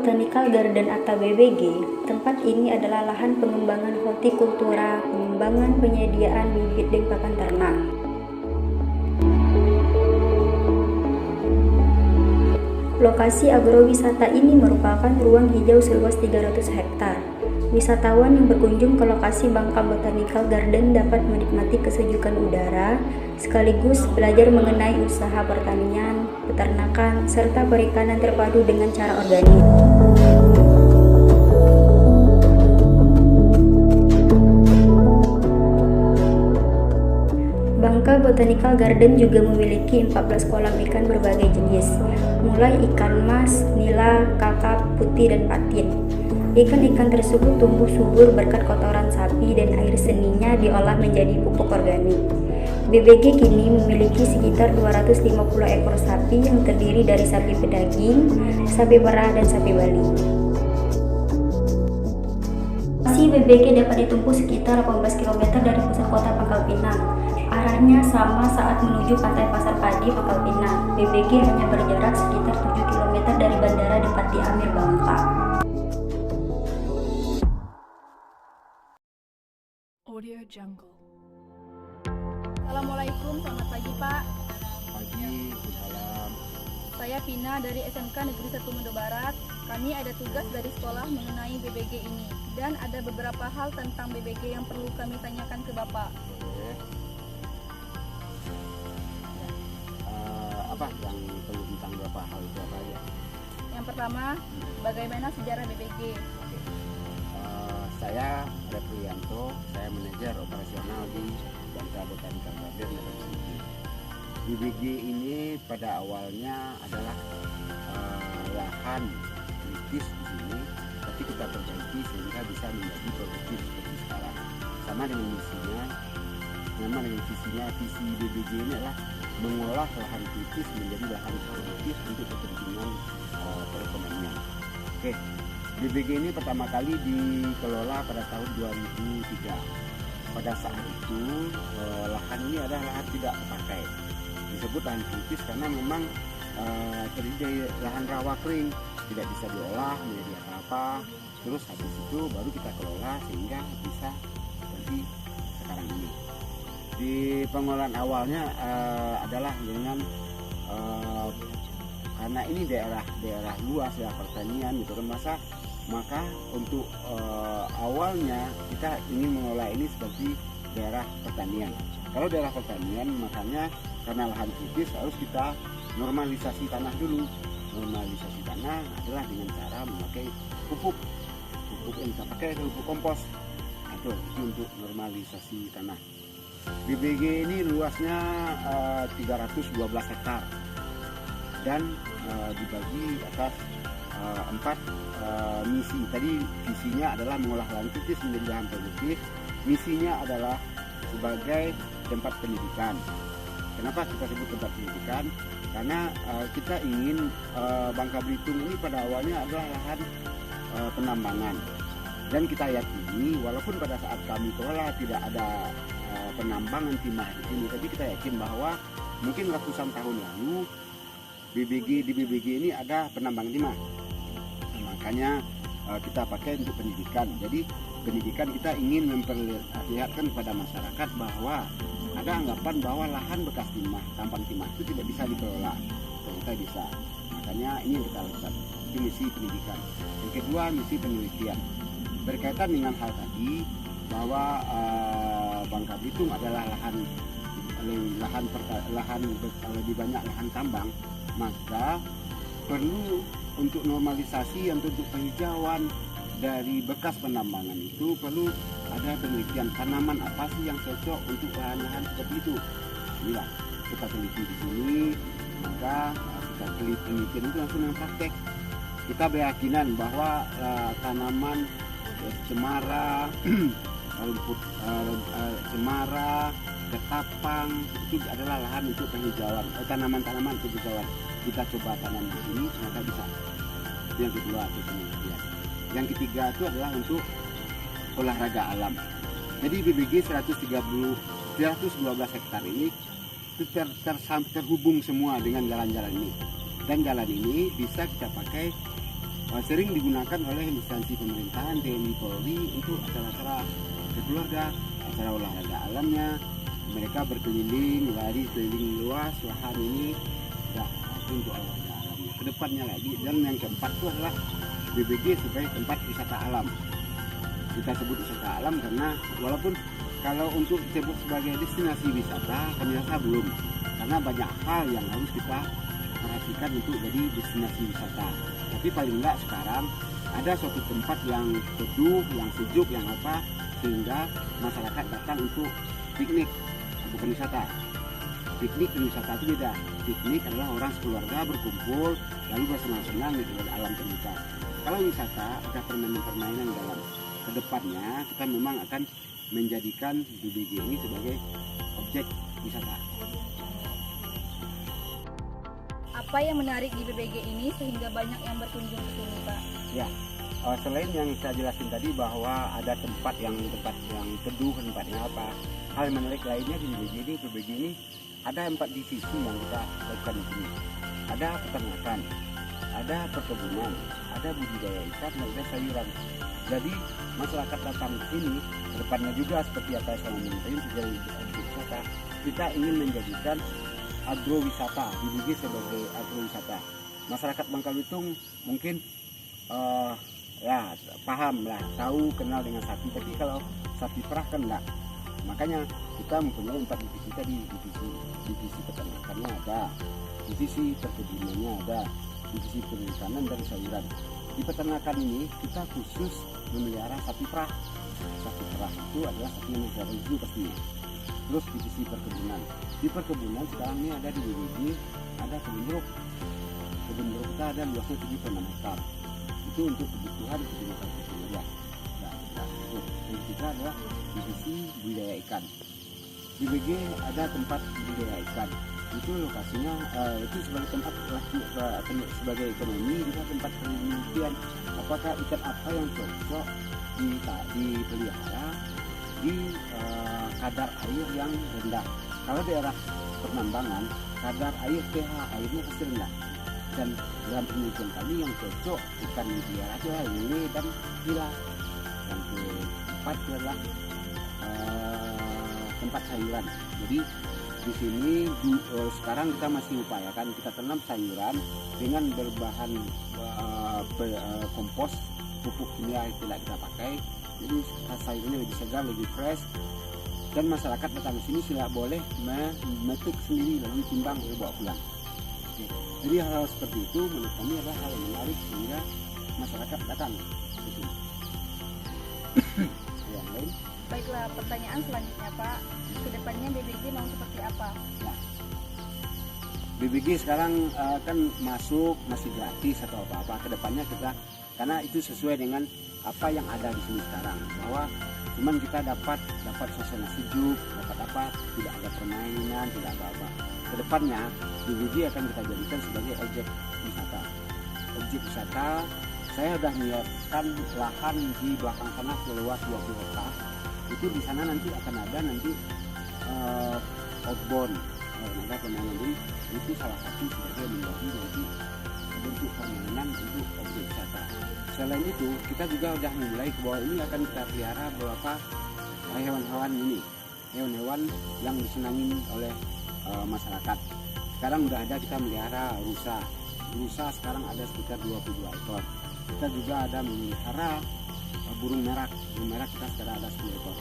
Botanical Garden atau BBG, tempat ini adalah lahan pengembangan hortikultura, pengembangan penyediaan bibit dan pakan ternak. Lokasi agrowisata ini merupakan ruang hijau seluas 300 hektar. Wisatawan yang berkunjung ke lokasi Bangka Botanical Garden dapat menikmati kesejukan udara, sekaligus belajar mengenai usaha pertanian, peternakan, serta perikanan terpadu dengan cara organik. Bangka Botanical Garden juga memiliki 14 kolam ikan berbagai jenis, mulai ikan mas, nila, kakap, putih, dan patin. Ikan-ikan tersebut tumbuh subur berkat kotoran sapi dan air seninya diolah menjadi pupuk organik. BBG kini memiliki sekitar 250 ekor sapi yang terdiri dari sapi pedaging, sapi perah, dan sapi Bali. Lokasi BBG dapat ditempuh sekitar 18 km dari pusat kota Pangkal Pinang. Arahnya sama saat menuju pantai Pasar Padi Pangkal Pinang. BBG hanya berjarak sekitar 7 km dari Bandara Depati Amir Bangka. Audio Jungle. Assalamualaikum, selamat pagi Pak. Pagi, salam. Saya Pina dari SMK Negeri 1 Mendo Barat. Kami ada tugas dari sekolah mengenai BBG ini dan ada beberapa hal tentang BBG yang perlu kami tanyakan ke Bapak. Boleh. Apa yang perlu tentang beberapa hal itu apa aja? Yang pertama, bagaimana sejarah BBG? Saya Reprianto, saya manajer operasional di Bangka Botanical Garden. BBG ini pada awalnya adalah lahan kritis di sini, tapi kita perbaiki sehingga bisa menjadi produktif seperti sekarang. Sama dengan visinya, visi BBG ini adalah mengolah lahan kritis menjadi lahan produktif untuk kepentingan perekonomian. Oke. BBG ini pertama kali dikelola pada tahun 2003. Pada saat itu lahan ini adalah lahan tidak terpakai. Disebut lahan kritis karena memang terdiri dari lahan rawa kering, tidak bisa diolah menjadi apa-apa. Terus habis itu baru kita kelola sehingga bisa seperti sekarang ini. Di pengolahan awalnya adalah dengan karena ini daerah luas ya pertanian gitu kan, maka untuk awalnya kita ingin mengelola ini seperti daerah pertanian. Kalau daerah pertanian makanya karena lahan kritis harus kita normalisasi tanah dulu. Normalisasi tanah adalah dengan cara memakai pupuk yang kita pakai pupuk kompos. Itu untuk normalisasi tanah. BBG ini luasnya 312 hektar dan dibagi atas 4 misi. Tadi visinya adalah mengolah lahan kritis menjadi lahan produktif. Misinya adalah sebagai tempat pendidikan. Kenapa kita sebut tempat pendidikan? Karena kita ingin Bangka Belitung ini pada awalnya adalah lahan penambangan. Dan kita yakini walaupun pada saat kami kelola tidak ada penambangan timah di sini, tapi kita yakin bahwa mungkin ratusan tahun lalu di BBG ini ada penambangan timah. Makanya kita pakai untuk pendidikan. Jadi pendidikan kita ingin memperlihatkan kepada masyarakat bahwa ada anggapan bahwa lahan bekas timah, tambang timah itu tidak bisa dikelola. Kita bisa. Makanya ini yang kita lakukan. Itu misi pendidikan. Yang kedua, misi penelitian. Berkaitan dengan hal tadi bahwa Bangka Belitung adalah lahan lebih banyak lahan tambang, maka perlu untuk normalisasi untuk penghijauan dari bekas penambangan itu perlu ada penelitian tanaman apa sih yang cocok untuk lahan-lahan seperti itu. Inilah kita teliti di sini, maka kita teliti penelitian itu langsung yang praktek. Kita berkeyakinan bahwa tanaman cemara, rumput cemara, ketapang itu adalah lahan untuk penghijauan, tanaman-tanaman penghijauan. Kita coba tanam di sini, ternyata bisa. Itu yang kedua, itu penelitian. Yang ketiga itu adalah untuk olahraga alam. Jadi BBG 112 hektar ini itu terhubung semua dengan jalan-jalan ini. Dan jalan ini bisa kita pakai sering digunakan oleh instansi pemerintahan, TNI, Polri untuk acara-acara keluarga, acara olahraga alamnya. Mereka berkeliling, lari keliling luas lahan ini, ya itu untuk olahraga alamnya. Kedepannya lagi, dan yang keempat itu adalah BBG sebagai tempat wisata alam. Kita sebut wisata alam karena walaupun kalau untuk disebut sebagai destinasi wisata, kami rasa belum, karena banyak hal yang harus kita perhatikan untuk jadi destinasi wisata. Tapi paling enggak sekarang ada suatu tempat yang teduh, yang sejuk, yang apa, sehingga masyarakat datang untuk piknik, bukan wisata. Piknik dan wisata itu beda. Piknik adalah orang sekeluarga berkumpul lalu bersenang-senang di alam terbuka. Kalau wisata ada permainan-permainan dalam. Kedepannya kita memang akan menjadikan BBG ini sebagai objek wisata. Apa yang menarik di BBG ini sehingga banyak yang berkunjung ke sini, Pak? Ya, selain yang saya jelasin tadi bahwa ada tempat yang teduh, tempatnya apa, hal yang menarik lainnya di BBG ini ada 4 divisi yang kita lakukan di sini. Ada peternakan, ada perkebunan, ada budidaya ikan, dan ada sayuran. Jadi masyarakat datang ke sini, kedepannya juga seperti apa yang saya mintain sebagai objek wisata, kita ingin menjadikan agrowisata, BBG sebagai agrowisata. Masyarakat Bangka-Belitung mungkin ya paham lah, tahu, kenal dengan sapi, tapi kalau sapi perah kan enggak. Makanya kita mempunyai 4 divisi tadi, divisi peternakannya ada, divisi perkebunannya ada, divisi perikanan dan sayuran. Di peternakan ini kita khusus memelihara sapi perah. Sapi perah itu adalah sapi yang memelihara itu pastinya. Terus divisi perkebunan. Di perkebunan sekarang ini ada di BBG ada kebun jeruk. Kebun jeruk kita ada luasnya 7,6 hektar. Itu untuk kebutuhan kebutuhan. Yang ketiga adalah divisi budidaya ikan. Di BBG ada tempat budidaya ikan. Itu lokasinya itu sebagai tempat sebagai ekonomi, juga tempat penelitian apakah ikan apa yang cocok dipelihara di kadar air yang rendah. Kalau daerah penambangan, kadar air pH airnya pasti rendah. Dan dalam penelitian kami yang cocok ikan dipelihara adalah lele dan nila. Yang keempat adalah tempat sayuran. Jadi di sini sekarang kita masih upayakan kita tanam sayuran dengan berbahan kompos, pupuk kimia yang tidak kita pakai. Jadi sayurnya lebih segar, lebih fresh. Dan masyarakat datang ke sini tidak boleh memetik sendiri lalu timbang lalu bawa pulang. Oke. Jadi hal-hal seperti itu menurut kami adalah hal yang menarik sehingga masyarakat datang ke sini. Yang lain? Baiklah, pertanyaan selanjutnya, Pak. Kedepannya BBG mau seperti apa? Nah, BBG sekarang kan masuk masih gratis atau apa-apa. Kedepannya kita, karena itu sesuai dengan apa yang ada di sini sekarang, bahwa cuman kita dapat suasana sejuk, dapat apa, tidak ada permainan, tidak apa-apa. Kedepannya BBG akan kita jadikan sebagai objek wisata. Objek wisata, saya sudah menyiapkan lahan di belakang sana seluas 20 hektar. Itu di sana nanti akan ada outbound, ada permainan. Jadi itu salah satu sebagai menjadi nanti bentuk permainan untuk objek wisata. Selain itu kita juga sudah mulai ke bawah ini akan kita pelihara beberapa hewan-hewan ini, hewan-hewan yang disenangi oleh masyarakat. Sekarang sudah ada kita melihara rusa sekarang ada sekitar 22 ekor. Kita juga ada memelihara burung merak kita sekarang ada 10 ekor.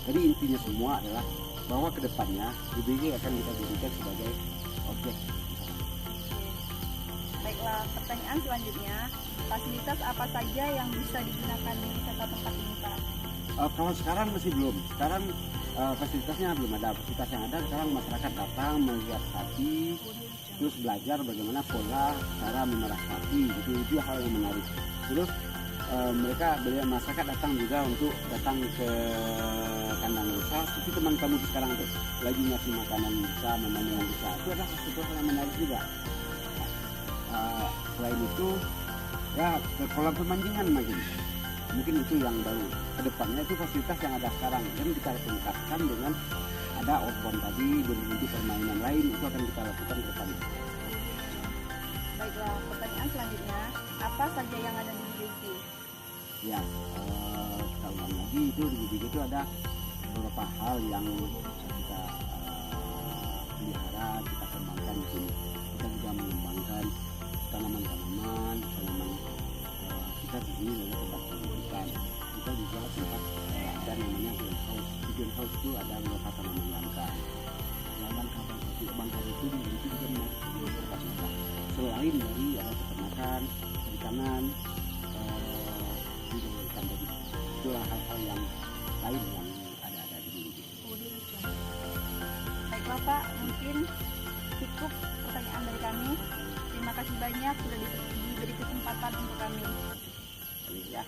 Jadi intinya semua adalah bahwa kedepannya BBG akan kita jadikan sebagai objek. Baiklah, pertanyaan selanjutnya, fasilitas apa saja yang bisa digunakan di wisata tempat ini, Pak? Kalau sekarang masih belum. Sekarang fasilitasnya belum ada. Fasilitas yang ada sekarang masyarakat datang melihat sapi, terus belajar bagaimana pola cara memerah sapi. Itu hal yang menarik. Terus masyarakat datang juga untuk datang ke kandang rusa. Itu teman kamu sekarang tuh lagi ngasih makanan rusa, memandikan rusa. Itu adalah sesuatu hal yang menarik juga. Selain itu, ya kolam pemancingan mungkin itu yang baru. Kedepannya itu fasilitas yang ada sekarang dan kita tingkatkan dengan ada outbound tadi, berbentuk permainan lain itu akan kita lakukan ke depan. Baiklah, pertanyaan selanjutnya, apa saja yang ada di BBG? Ya, kita ulang lagi, itu di BBG itu ada beberapa hal yang kita pelihara, kita kembangkan di sini. Kita juga mengembangkan tanaman-tanaman, kita di sini adalah tempat pendidikan. Kita juga tempat ada namanya greenhouse. Di greenhouse itu ada beberapa tanaman langka. Tanaman langka itu memiliki juga beberapa susah. Selain dari peternakan, perikanan, ikan tadi, itulah hal-hal yang lain yang ada di sini. Baiklah Pak, mungkin cukup pertanyaan dari kami. Terima kasih banyak sudah diberi kesempatan untuk kami. Ya.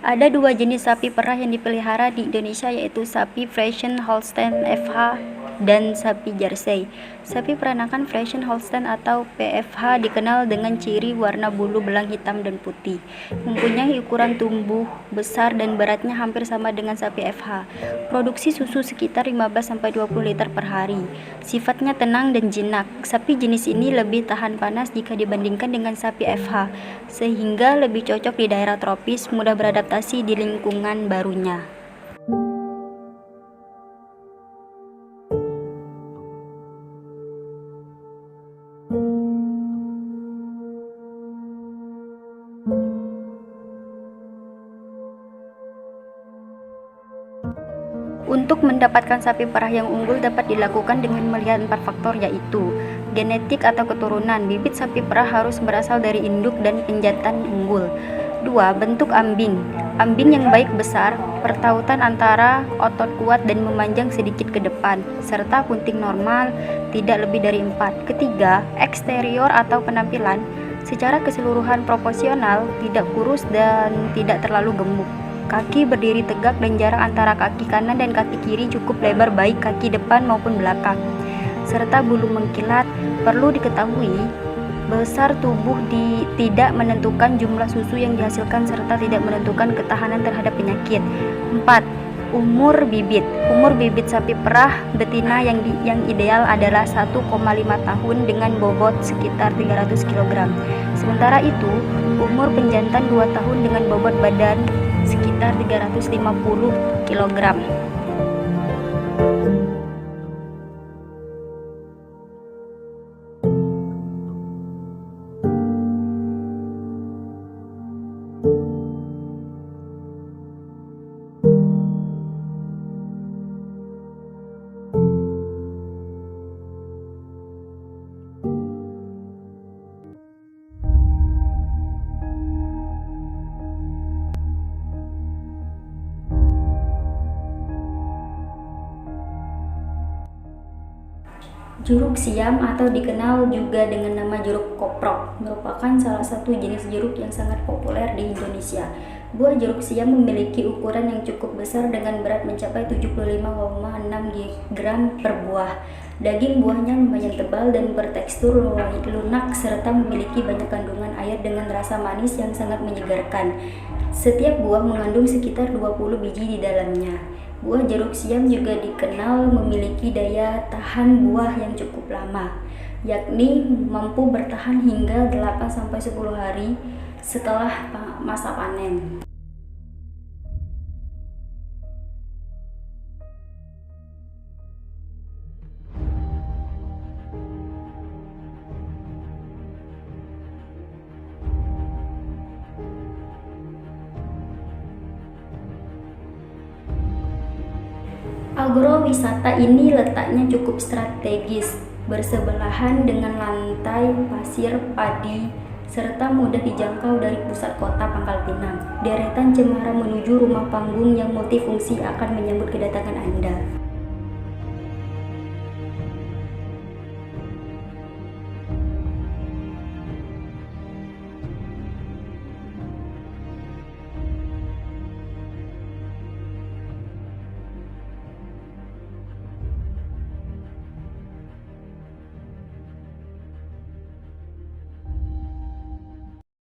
Ada dua jenis sapi perah yang dipelihara di Indonesia, yaitu sapi Friesian Holstein FH dan sapi Jersey. Sapi peranakan Friesian Holstein atau PFH dikenal dengan ciri warna bulu belang hitam dan putih. Mempunyai ukuran tubuh besar dan beratnya hampir sama dengan sapi FH. Produksi susu sekitar 15-20 liter per hari. Sifatnya tenang dan jinak. Sapi jenis ini lebih tahan panas jika dibandingkan dengan sapi FH, sehingga lebih cocok di daerah tropis, mudah beradaptasi di lingkungan barunya. Untuk mendapatkan sapi perah yang unggul dapat dilakukan dengan melihat 4 faktor, yaitu genetik atau keturunan. Bibit sapi perah harus berasal dari induk dan penjantan unggul. 2. Bentuk ambing. Ambing yang baik besar, pertautan antara otot kuat dan memanjang sedikit ke depan, serta punting normal, tidak lebih dari 4. Ketiga, eksterior atau penampilan. Secara keseluruhan proporsional, tidak kurus dan tidak terlalu gemuk. Kaki berdiri tegak dan jarak antara kaki kanan dan kaki kiri cukup lebar baik kaki depan maupun belakang. Serta bulu mengkilat. Perlu diketahui, besar tubuh tidak menentukan jumlah susu yang dihasilkan serta tidak menentukan ketahanan terhadap penyakit. 4. Umur bibit. Umur bibit sapi perah betina yang ideal adalah 1,5 tahun dengan bobot sekitar 300 kg. Sementara itu, umur penjantan 2 tahun dengan bobot badan sekitar 350 kg. Jeruk siam atau dikenal juga dengan nama jeruk koprok merupakan salah satu jenis jeruk yang sangat populer di Indonesia. Buah jeruk siam memiliki ukuran yang cukup besar dengan berat mencapai 75,6 gram per buah. Daging buahnya lumayan tebal dan bertekstur lunak serta memiliki banyak kandungan air dengan rasa manis yang sangat menyegarkan. Setiap buah mengandung sekitar 20 biji di dalamnya. Buah jeruk siam juga dikenal memiliki daya tahan buah yang cukup lama, yakni mampu bertahan hingga 8-10 hari setelah masa panen. Agrowisata ini letaknya cukup strategis, bersebelahan dengan lantai pasir padi, serta mudah dijangkau dari pusat kota Pangkal Pinang. Deretan cemara menuju rumah panggung yang multifungsi akan menyambut kedatangan Anda.